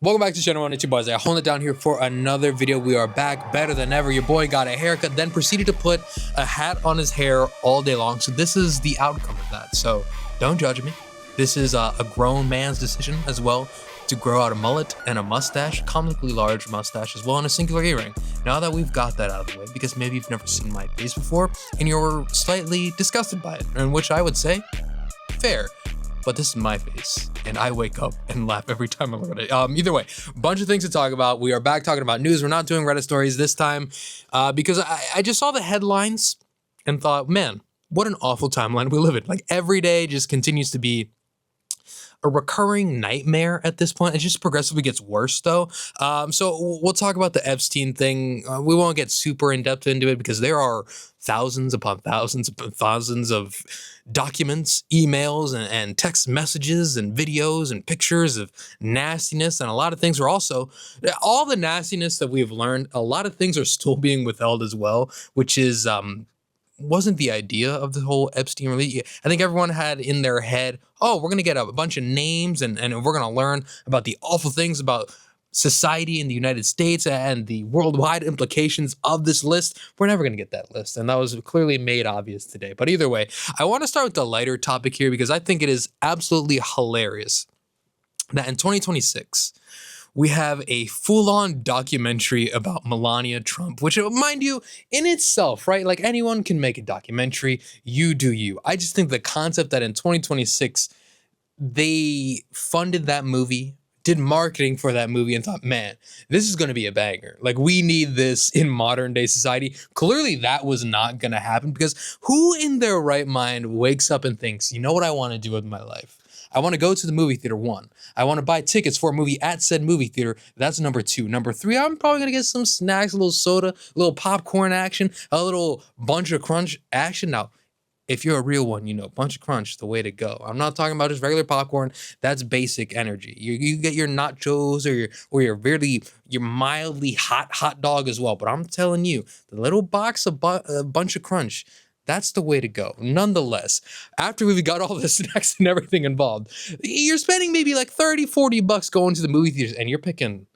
Welcome back to Channel 1, it's your boys. I hold it down here for another video. We are back better than ever. Your boy got a haircut, then proceeded to put a hat on his hair all day long. So this is the outcome of that. So don't judge me. This is a grown man's decision as well to grow out a mullet and a mustache, comically large mustache as well, and a singular earring. Now that we've got that out of the way, because maybe you've never seen my face before and you're slightly disgusted by it, in which I would say, fair. But this is my face, and I wake up and laugh every time I look at it. Either way, bunch of things to talk about. We are back talking about news. We're not doing Reddit stories this time because I just saw the headlines and thought, man, what an awful timeline we live in. Like every day just continues to be a recurring nightmare at this point. It just progressively gets worse though. So we'll talk about the Epstein thing. We won't get super in depth into it because there are thousands upon thousands of documents, emails, and text messages and videos and pictures of nastiness. And a lot of things are also, all the nastiness that we've learned, a lot of things are still being withheld as well, which is, wasn't the idea of the whole Epstein release. I think everyone had in their head, oh, we're going to get a bunch of names and we're going to learn about the awful things about society in the United States and the worldwide implications of this list. We're never going to get that list. And that was clearly made obvious today. But either way, I want to start with the lighter topic here because I think it is absolutely hilarious that in 2026, we have a full-on documentary about Melania Trump, which, mind you, in itself, right? Like anyone can make a documentary. You do you. I just think the concept that in 2026, they funded that movie, did marketing for that movie, and thought, man, this is going to be a banger. Like, we need this in modern day society. Clearly, that was not going to happen because who in their right mind wakes up and thinks, you know what I want to do with my life? I want to go to the movie theater, 1. I want to buy tickets for a movie at said movie theater. That's number 2. Number 3, I'm probably going to get some snacks, a little soda, a little popcorn action, a little bunch of crunch action. Now, if you're a real one, you know, bunch of crunch is the way to go. I'm not talking about just regular popcorn. That's basic energy. You get your nachos your mildly hot dog as well. But I'm telling you, the little box of a bunch of crunch, that's the way to go. Nonetheless, after we've got all the snacks and everything involved, you're spending maybe like 30, 40 bucks going to the movie theaters and you're picking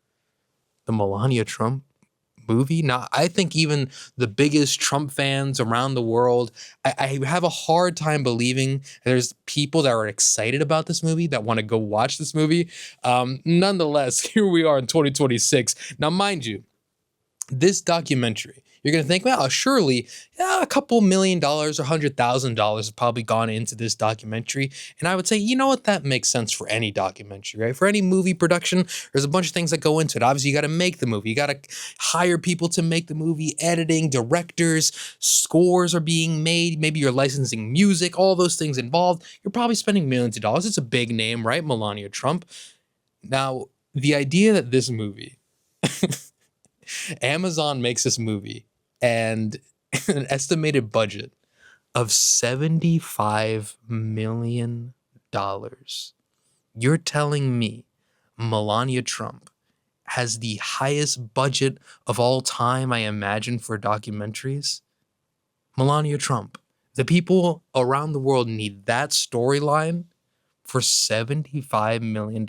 the Melania Trump movie. Now, I think even the biggest Trump fans around the world, I have a hard time believing there's people that are excited about this movie that want to go watch this movie. Nonetheless, here we are in 2026. Now, mind you, this documentary, you're going to think, well, surely a couple $1,000,000 or $100,000 have probably gone into this documentary. And I would say, you know what? That makes sense for any documentary, right? For any movie production, there's a bunch of things that go into it. Obviously, you got to make the movie. You got to hire people to make the movie, editing, directors, scores are being made. Maybe you're licensing music, all those things involved. You're probably spending millions of dollars. It's a big name, right? Melania Trump. Now, the idea that this movie, Amazon makes this movie and an estimated budget of $75 million. You're telling me Melania Trump has the highest budget of all time, I imagine, for documentaries? Melania Trump. The people around the world need that storyline for $75 million.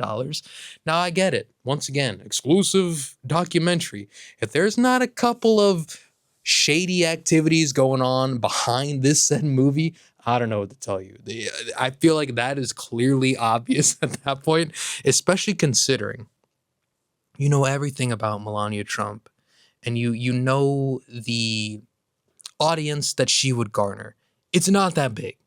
Now, I get it. Once again, exclusive documentary. If there's not a couple of shady activities going on behind this said movie, I don't know what to tell you. I feel like that is clearly obvious at that point, especially considering you know everything about Melania Trump and you know the audience that she would garner. It's not that big.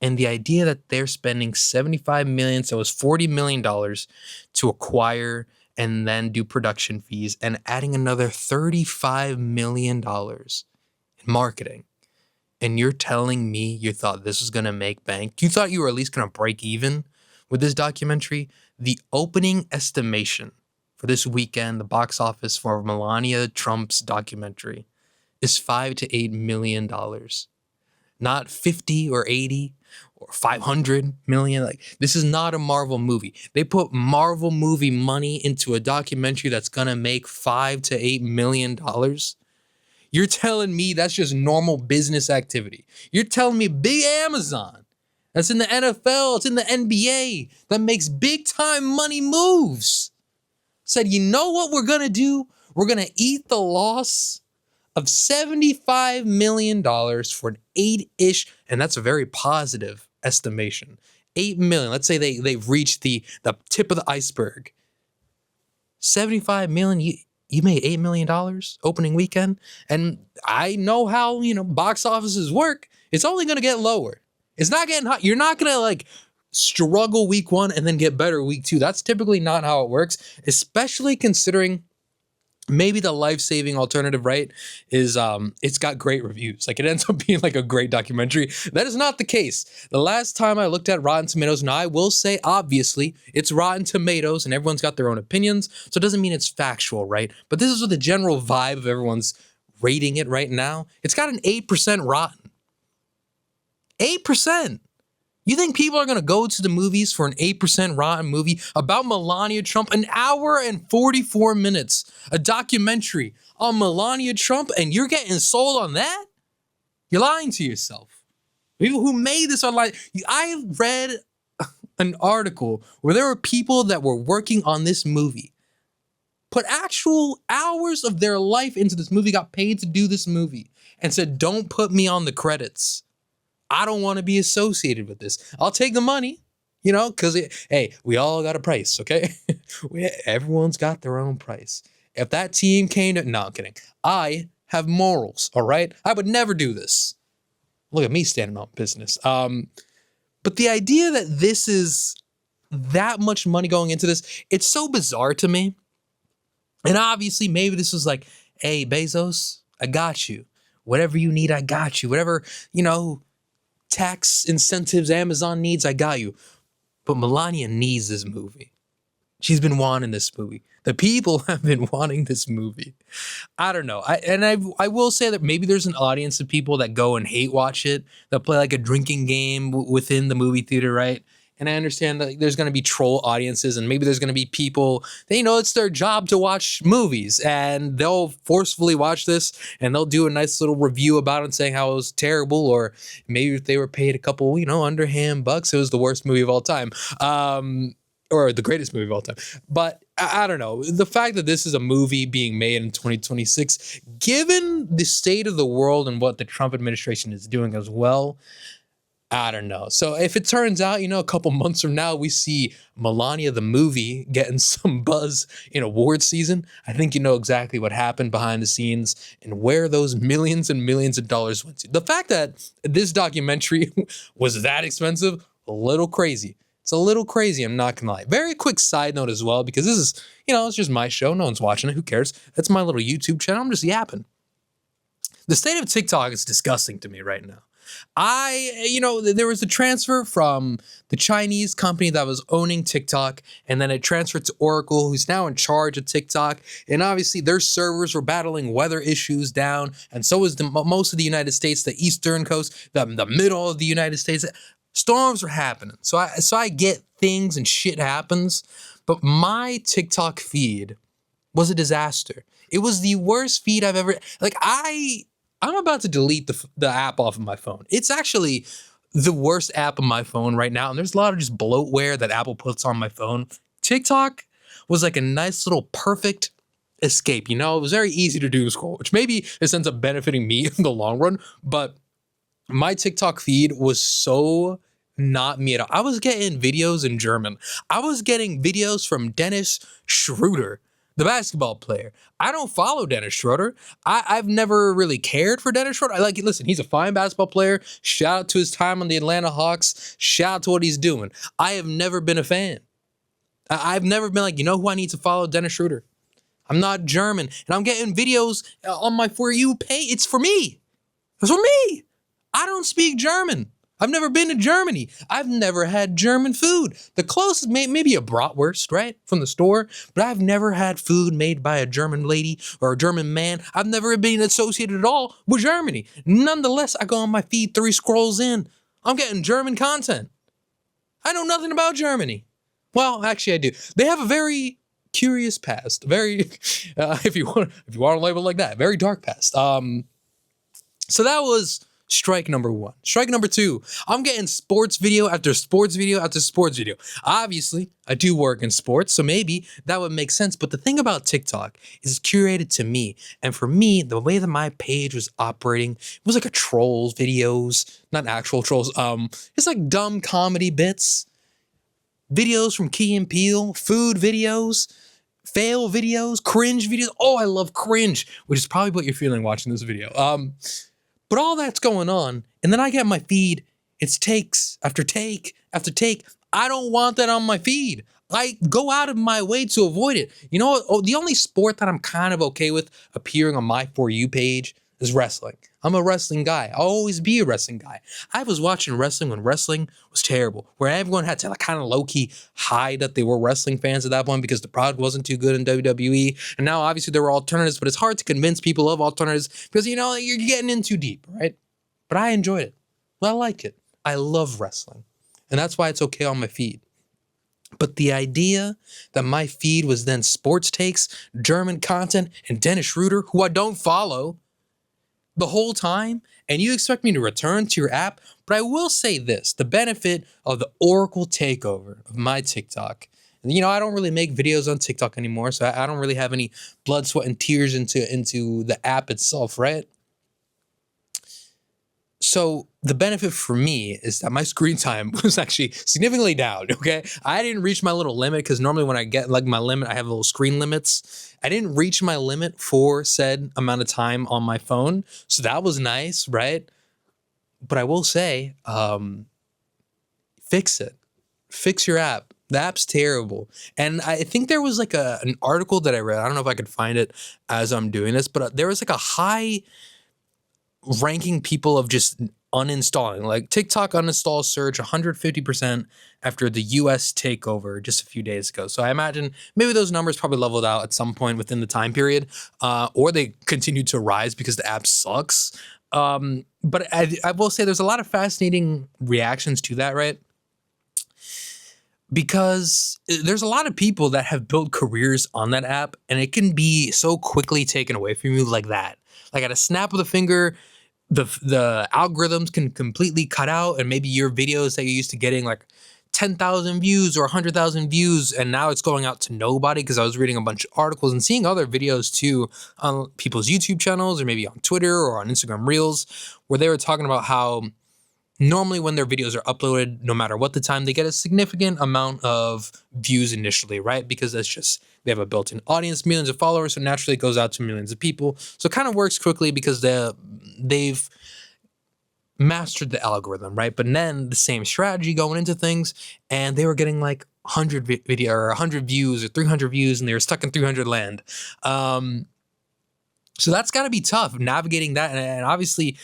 And the idea that they're spending $75 million, so it's $40 million to acquire and then do production fees and adding another $35 million in marketing. And you're telling me you thought this was going to make bank? You thought you were at least going to break even with this documentary? The opening estimation for this weekend, the box office for Melania Trump's documentary, is $5 to $8 million. Not 50 or 80 or 500 million. Like, this is not a Marvel movie. They put Marvel movie money into a documentary that's gonna make $5 to $8 million. You're telling me that's just normal business activity. You're telling me big Amazon that's in the NFL, it's in the NBA, that makes big time money moves, said, you know what we're going to do? We're going to eat the loss of $75 million for an 8-ish, and that's a very positive estimation. 8 million. Let's say they've reached the tip of the iceberg. 75 million, you made $8 million opening weekend. And I know how, box offices work. It's only going to get lower. It's not getting hot. You're not going to like struggle week 1 and then get better week 2. That's typically not how it works, especially considering maybe the life-saving alternative, right, is it's got great reviews. Like, it ends up being like a great documentary. That is not the case. The last time I looked at Rotten Tomatoes, now I will say, obviously, it's Rotten Tomatoes and everyone's got their own opinions, so it doesn't mean it's factual, right? But this is what the general vibe of everyone's rating it right now. It's got an 8% rotten. 8%. You think people are going to go to the movies for an 8% rotten movie about Melania Trump, an hour and 44 minutes, a documentary on Melania Trump, and you're getting sold on that? You're lying to yourself. People who made this are lying. I read an article where there were people that were working on this movie, put actual hours of their life into this movie, got paid to do this movie, and said, don't put me on the credits. I don't want to be associated with this. I'll take the money, because, hey, we all got a price, okay? Everyone's got their own price. If that team came to... No, I'm kidding. I have morals, all right? I would never do this. Look at me standing on business. But the idea that this is that much money going into this, it's so bizarre to me. And obviously, maybe this was like, hey, Bezos, I got you. Whatever you need, I got you. Whatever, tax incentives Amazon needs, I got you. But Melania needs this movie. She's been wanting this movie. The people have been wanting this movie. I don't know. I will say that maybe there's an audience of people that go and hate watch it, that play like a drinking game within the movie theater, right? And I understand that there's going to be troll audiences, and maybe there's going to be people, it's their job to watch movies, and they'll forcefully watch this, and they'll do a nice little review about it saying how it was terrible, or maybe if they were paid a couple, underhand bucks, it was the worst movie of all time, or the greatest movie of all time. But I don't know. The fact that this is a movie being made in 2026, given the state of the world and what the Trump administration is doing as well, I don't know. So if it turns out, a couple months from now, we see Melania the movie getting some buzz in award season, I think you know exactly what happened behind the scenes and where those millions and millions of dollars went to. The fact that this documentary was that expensive, a little crazy. It's a little crazy, I'm not gonna lie. Very quick side note as well, because this is, it's just my show. No one's watching it. Who cares? That's my little YouTube channel. I'm just yapping. The state of TikTok is disgusting to me right now. There was a transfer from the Chinese company that was owning TikTok, and then it transferred to Oracle, who's now in charge of TikTok. And obviously their servers were battling weather issues down, and so is most of the United States, the eastern coast, the middle of the United States. Storms were happening. So I get things and shit happens, but my TikTok feed was a disaster. It was the worst feed I've ever, I'm about to delete the app off of my phone. It's actually the worst app on my phone right now. And there's a lot of just bloatware that Apple puts on my phone. TikTok was like a nice little perfect escape. It was very easy to do scroll, which maybe this ends up benefiting me in the long run. But my TikTok feed was so not me at all. I was getting videos in German. I was getting videos from Dennis Schroeder, the basketball player. I don't follow Dennis Schroeder. I've never really cared for Dennis Schroeder. Listen, he's a fine basketball player. Shout out to his time on the Atlanta Hawks. Shout out to what he's doing. I have never been a fan. I've never been like, who I need to follow? Dennis Schroeder. I'm not German. And I'm getting videos on my For You page. It's for me. It's for me. I don't speak German. I've never been to Germany. I've never had German food. The closest, maybe a bratwurst, right, from the store, but I've never had food made by a German lady or a German man. I've never been associated at all with Germany. Nonetheless, I go on my feed 3 scrolls in. I'm getting German content. I know nothing about Germany. Well, actually, I do. They have a very curious past. Very, if you want to label it like that, very dark past. So that was Strike number one. Strike number two, I'm getting sports video after sports video after sports video. Obviously, I do work in sports, so maybe that would make sense. But the thing about TikTok is it's curated to me. And for me, the way that my page was operating, it was like a trolls videos, not actual trolls. It's like dumb comedy bits, videos from Key and Peele, food videos, fail videos, cringe videos. Oh, I love cringe, which is probably what you're feeling watching this video. But all that's going on, and then I get my feed. It's takes after take after take. I don't want that on my feed. I go out of my way to avoid it. You know what? Oh, the only sport that I'm kind of okay with appearing on my For You page is wrestling. I'm a wrestling guy. I'll always be a wrestling guy. I was watching wrestling when wrestling was terrible, where everyone had to like kind of low-key hide that they were wrestling fans at that point because the product wasn't too good in WWE. And now obviously there were alternatives, but it's hard to convince people of alternatives because, you know, you're getting in too deep, right? But I enjoyed it. I like it. I love wrestling. And that's why it's okay on my feed. But the idea that my feed was then sports takes, German content, and Dennis Schroeder, who I don't follow, the whole time, and you expect me to return to your app. But I will say this, the benefit of the Oracle takeover of my TikTok. You know, I don't really make videos on TikTok anymore, so I don't really have any blood, sweat, and tears into the app itself, right? So the benefit for me is that my screen time was actually significantly down, okay? I didn't reach my little limit because normally when I get like my limit, I have little screen limits. I didn't reach my limit for said amount of time on my phone. So that was nice, right? But I will say, fix it. Fix your app. The app's terrible. And I think there was like an article that I read. I don't know if I could find it as I'm doing this, but there was like a high ranking people of just uninstalling, like TikTok uninstall surge 150% after the US takeover just a few days ago. So I imagine maybe those numbers probably leveled out at some point within the time period, or they continue to rise because the app sucks. But I will say there's a lot of fascinating reactions to that, right? Because there's a lot of people that have built careers on that app, and it can be so quickly taken away from you like that. Like at a snap of the finger, the algorithms can completely cut out, and maybe your videos that you're used to getting like 10,000 views or 100,000 views, and now it's going out to nobody. Because I was reading a bunch of articles and seeing other videos too on people's YouTube channels or maybe on Twitter or on Instagram Reels, where they were talking about how normally when their videos are uploaded, no matter what the time, they get a significant amount of views initially, right? Because that's just, they have a built-in audience, millions of followers, so naturally it goes out to millions of people. So it kind of works quickly because they've mastered the algorithm, right? But then the same strategy going into things, and they were getting like 100 video or 100 views or 300 views, and they were stuck in 300 land. So that's got to be tough navigating that, and obviously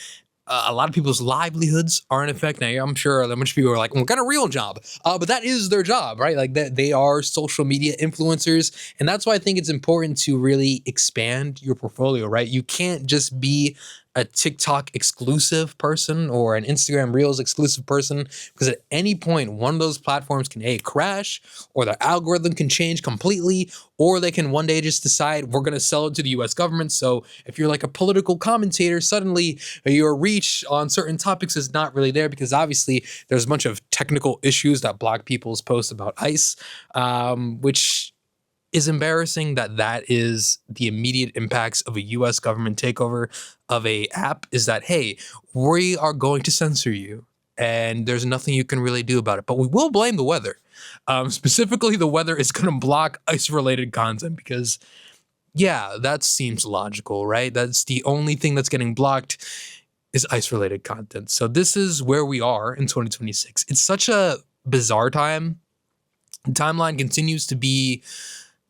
a lot of people's livelihoods are in effect. Now, I'm sure a bunch of people are like, well, got a real job. But that is their job, right? Like they are social media influencers. And that's why I think it's important to really expand your portfolio, right? You can't just be a TikTok exclusive person or an Instagram Reels exclusive person, because at any point, one of those platforms can crash, or the algorithm can change completely, or they can one day just decide we're going to sell it to the US government. So if you're like a political commentator, suddenly your reach on certain topics is not really there, because obviously there's a bunch of technical issues that block people's posts about ICE, which is embarrassing that is the immediate impacts of a US government takeover of a app, is that, hey, we are going to censor you and there's nothing you can really do about it. But we will blame the weather. Specifically, the weather is going to block ICE-related content because, yeah, that seems logical, right? That's the only thing that's getting blocked is ICE-related content. So this is where we are in 2026. It's such a bizarre time. The timeline continues to be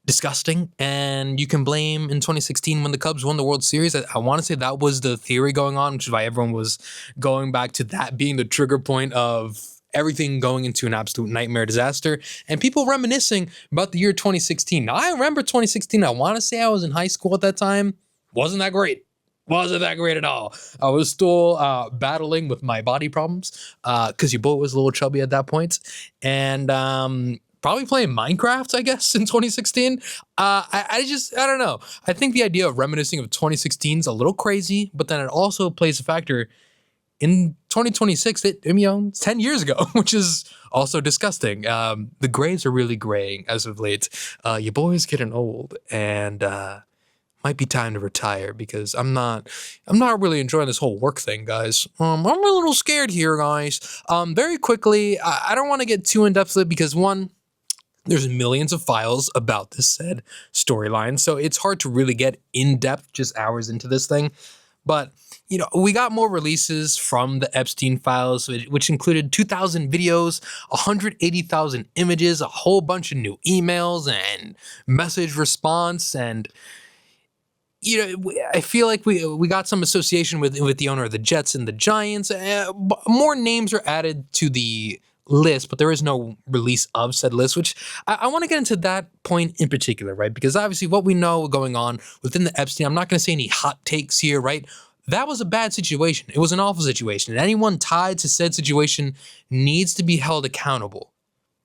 disgusting, and you can blame in 2016 when the Cubs won the World Series. I want to say that was the theory going on, which is why everyone was going back to that being the trigger point of everything going into an absolute nightmare disaster, and people reminiscing about the year 2016. Now, I remember 2016. I want to say I was in high school at that time. Wasn't that great. Wasn't that great at all. I was still battling with my body problems because your boy was a little chubby at that point. And probably playing Minecraft, I guess, in 2016. I don't know. I think the idea of reminiscing of 2016 is a little crazy, but then it also plays a factor. in 2026, it's 10 years ago, which is also disgusting. The grays are really graying as of late. Your boy's getting old, and might be time to retire because I'm not really enjoying this whole work thing, guys. I'm a little scared here, guys. Very quickly, I don't want to get too in depth with it because one, there's millions of files about this said storyline, so it's hard to really get in depth just hours into this thing. But we got more releases from the Epstein files, which included 2,000 videos, 180,000 images, a whole bunch of new emails and message response, and I feel like we got some association with the owner of the Jets and the Giants. More names are added to the list, but there is no release of said list, which I want to get into that point in particular, right? Because obviously what we know going on within the Epstein, I'm not going to say any hot takes here, right? That was a bad situation. It was an awful situation. And anyone tied to said situation needs to be held accountable.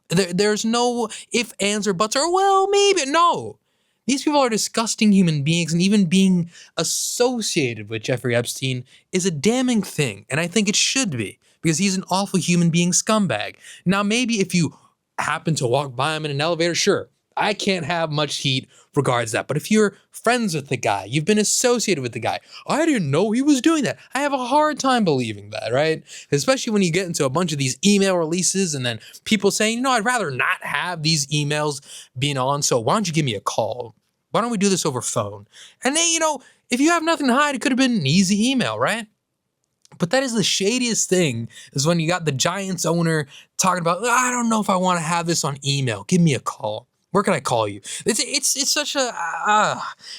There's no if, ands, or buts, or well, maybe. No. These people are disgusting human beings, and even being associated with Jeffrey Epstein is a damning thing, and I think it should be, because he's an awful human being scumbag. Now, maybe if you happen to walk by him in an elevator, sure, I can't have much heat regards that. But if you're friends with the guy, you've been associated with the guy, I didn't know he was doing that. I have a hard time believing that, right? Especially when you get into a bunch of these email releases and then people saying, I'd rather not have these emails being on, so why don't you give me a call? Why don't we do this over phone? And then, if you have nothing to hide, it could have been an easy email, right? But that is the shadiest thing, is when you got the Giants owner talking about, I don't know if I want to have this on email. Give me a call. Where can I call you? It's such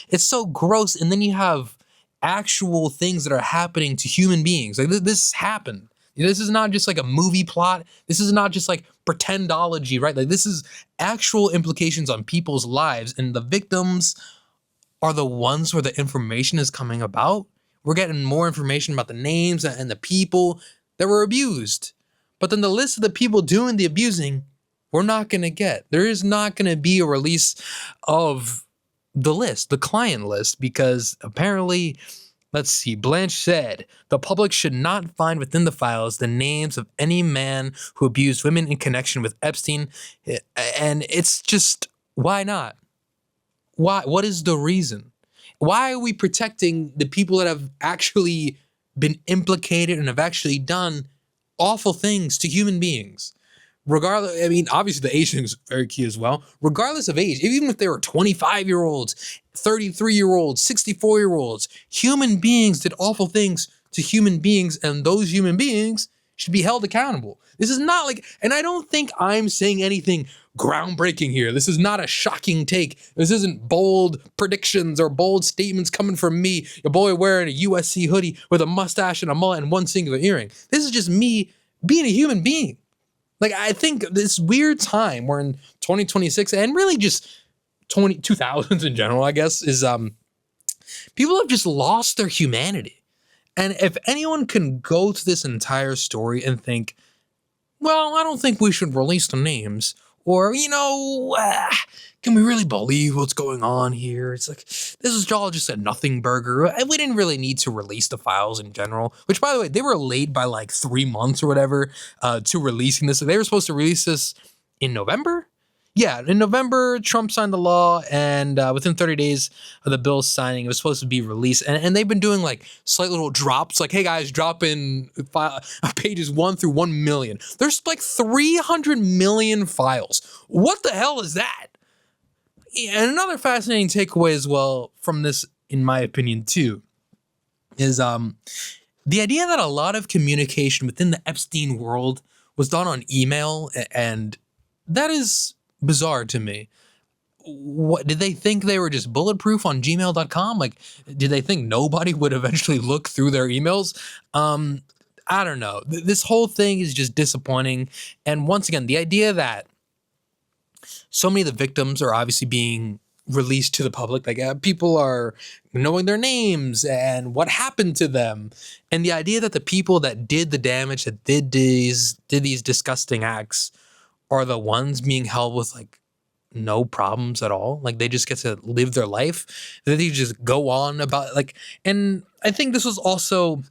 it's so gross. And then you have actual things that are happening to human beings. Like this happened. This is not just like a movie plot. This is not just like pretendology, right? Like this is actual implications on people's lives, and the victims are the ones where the information is coming about. We're getting more information about the names and the people that were abused. But then the list of the people doing the abusing, we're not going to get. There is not going to be a release of the list, the client list, because apparently, let's see, Blanche said, the public should not find within the files the names of any man who abused women in connection with Epstein. And it's just, why not? Why? What is the reason? Why are we protecting the people that have actually been implicated and have actually done awful things to human beings? Regardless, obviously the age thing is very key as well. Regardless of age, even if they were 25-year-olds, 33-year-olds, 64-year-olds, human beings did awful things to human beings, and those human beings should be held accountable. This is not like, and I don't think I'm saying anything groundbreaking here. This is not a shocking take. This isn't bold predictions or bold statements coming from me, your boy wearing a USC hoodie with a mustache and a mullet and one singular earring. This is just me being a human being. Like, I think this weird time, we're in 2026, and really just 2000s in general, I guess, is people have just lost their humanity. And if anyone can go to this entire story and think, well, I don't think we should release the names, or, can we really believe what's going on here? It's like, this is all just a nothing burger. We didn't really need to release the files in general, which, by the way, they were late by like 3 months or whatever to releasing this. They were supposed to release this in November. Yeah, in November, Trump signed the law, and within 30 days of the bill signing, it was supposed to be released. And they've been doing like slight little drops, like, hey guys, drop in pages 1 through 1 million. There's like 300 million files. What the hell is that? And another fascinating takeaway as well from this, in my opinion, too, is the idea that a lot of communication within the Epstein world was done on email, and that is bizarre to me. What did they think? They were just bulletproof on gmail.com? Like, did they think nobody would eventually look through their emails? I don't know. This whole thing is just disappointing. And once again, the idea that so many of the victims are obviously being released to the public, like people are knowing their names and what happened to them, and the idea that the people that did the damage, that did these disgusting acts, are the ones being held with like no problems at all. Like they just get to live their life. They just go on about like, and I think this was also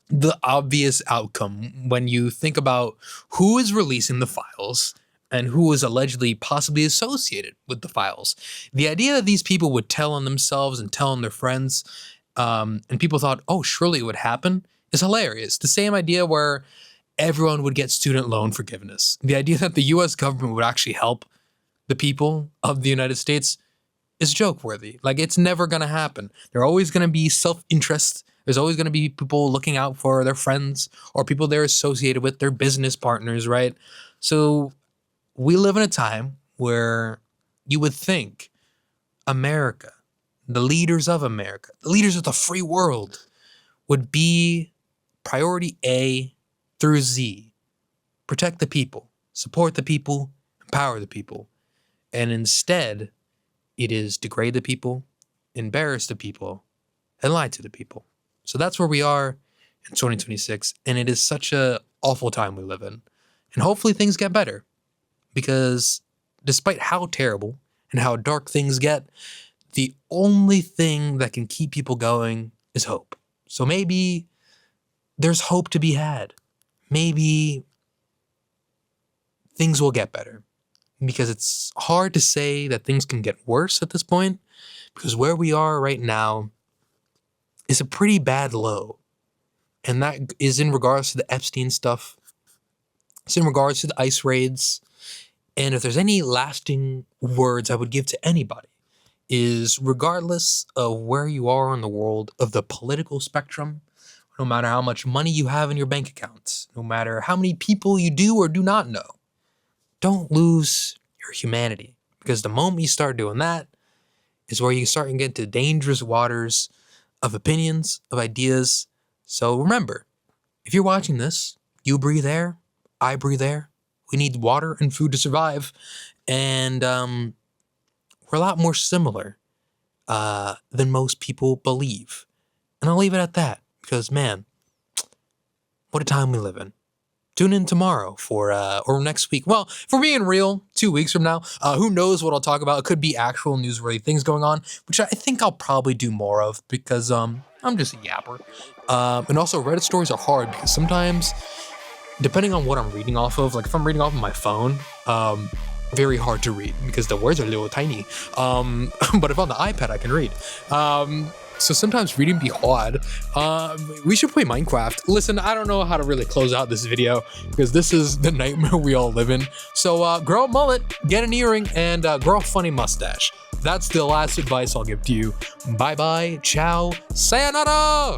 the obvious outcome when you think about who is releasing the files and who is allegedly possibly associated with the files. The idea that these people would tell on themselves and tell on their friends, and people thought, oh, surely it would happen, is hilarious. The same idea where everyone would get student loan forgiveness. The idea that the US government would actually help the people of the United States is joke worthy. Like, it's never going to happen. There are always going to be self-interest. There's always going to be people looking out for their friends or people they're associated with, their business partners, right? So we live in a time where you would think America, the leaders of America, the leaders of the free world would be priority A through Z. Protect the people, support the people, empower the people. And instead, it is degrade the people, embarrass the people, and lie to the people. So that's where we are in 2026. And it is such a awful time we live in. And hopefully things get better. Because despite how terrible and how dark things get, the only thing that can keep people going is hope. So maybe there's hope to be had. Maybe things will get better. Because it's hard to say that things can get worse at this point. Because where we are right now is a pretty bad low. And that is in regards to the Epstein stuff. It's in regards to the ICE raids. And if there's any lasting words I would give to anybody, is regardless of where you are in the world of the political spectrum, no matter how much money you have in your bank accounts, no matter how many people you do or do not know, don't lose your humanity. Because the moment you start doing that is where you start to get into dangerous waters of opinions, of ideas. So remember, if you're watching this, you breathe air, I breathe air. We need water and food to survive. And we're a lot more similar than most people believe. And I'll leave it at that. Because, man, what a time we live in. Tune in tomorrow for, or next week. Well, if we're being real, 2 weeks from now, who knows what I'll talk about. It could be actual newsworthy things going on, which I think I'll probably do more of because I'm just a yapper. And also Reddit stories are hard because sometimes, depending on what I'm reading off of, like if I'm reading off of my phone, very hard to read because the words are a little tiny. But if on the iPad, I can read. So sometimes reading be hard. We should play Minecraft. Listen, I don't know how to really close out this video because this is the nightmare we all live in. So grow a mullet, get an earring, and grow a funny mustache. That's the last advice I'll give to you. Bye-bye, ciao, sayonara!